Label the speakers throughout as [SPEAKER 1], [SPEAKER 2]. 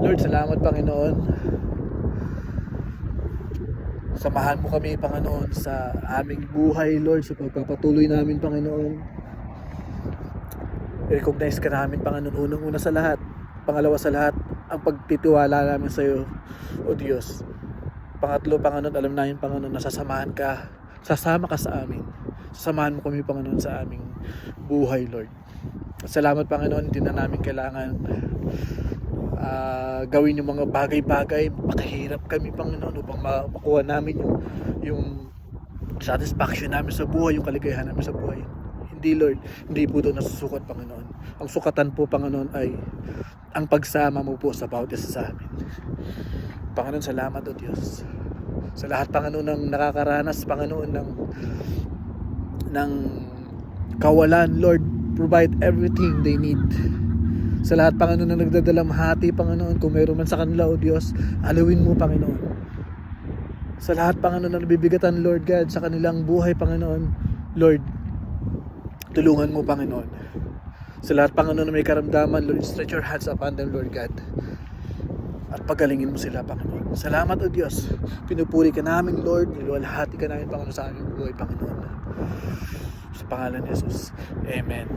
[SPEAKER 1] Lord, salamat Panginoon. Samahan mo kami Panginoon sa aming buhay, Lord, sa pagpapatuloy namin Panginoon. I-recognize ka namin Panginoon, unang-una sa lahat, pangalawa sa lahat, ang pagtitiwala namin sa iyo, O Diyos. Pangatlo Panginoon, alam namin Panginoon, nasasamahan ka, sasama ka sa amin. Sasamahan mo kami Panginoon sa aming buhay, Lord. Salamat Panginoon, hindi na namin kailangan gawin yung mga bagay-bagay, makahirap kami Panginoon upang makuha namin yung satisfaction namin sa buhay, yung kaligayahan namin sa buhay. Hindi Lord, hindi po doon nasusukat Panginoon. Ang sukatan po Panginoon ay ang pagsama mo po sa bawat isa sa amin. Panginoon, salamat O Diyos sa lahat Panginoon ng nakakaranas Panginoon ng kawalan. Lord, provide everything they need. Sa lahat Panginoon na nagdadalamhati Panginoon, kung mayroon man sa kanila O Diyos, alawin mo Panginoon. Sa lahat Panginoon na nabibigatan Lord God sa kanilang buhay Panginoon, Lord, tulungan mo Panginoon. Sa lahat Panginoon na may karamdaman, Lord, stretch your hands upon them Lord God, at pagalingin mo sila Panginoon. Salamat O Diyos, pinupuri ka namin Lord, niluwalhati ka namin Panginoon sa aming buhay Panginoon. Sa pangalan ni Jesus, Amen.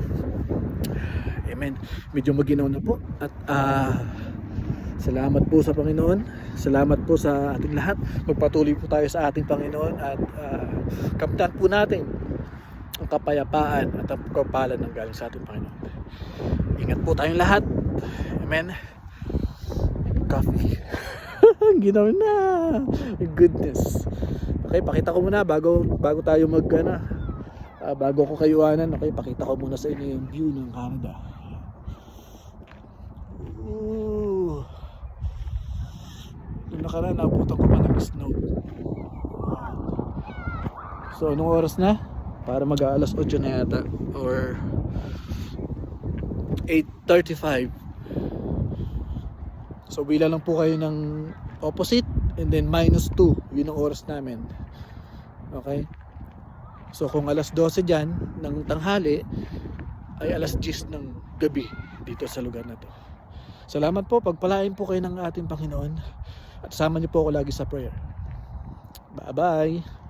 [SPEAKER 1] Amen. Medyo maginaw na po. At salamat po sa Panginoon. Salamat po sa ating lahat. Magpatuloy po tayo sa ating Panginoon. At kamtan po natin ang kapayapaan at ang kapalan ng galing sa ating Panginoon. Ingat po tayong lahat. Amen. Coffee. Ginaw na. Goodness. Okay, pakita ko muna bago tayo bago ko kayo anan, okay, pakita ko muna sa inyo yung view ng Canada. Nung nakaraan, naabutan ko pa ng snow. So, anong oras na? Para mag-aalas 8 na yata. Or 8:35. So, bilang lang po kayo ng opposite. And then -2. Yun ang oras namin. Okay? So kung alas 12 dyan ng tanghali, ay alas 10 ng gabi dito sa lugar na to. Salamat po, pagpalain po kayo ng ating Panginoon. At sama niyo po ako lagi sa prayer. Bye bye.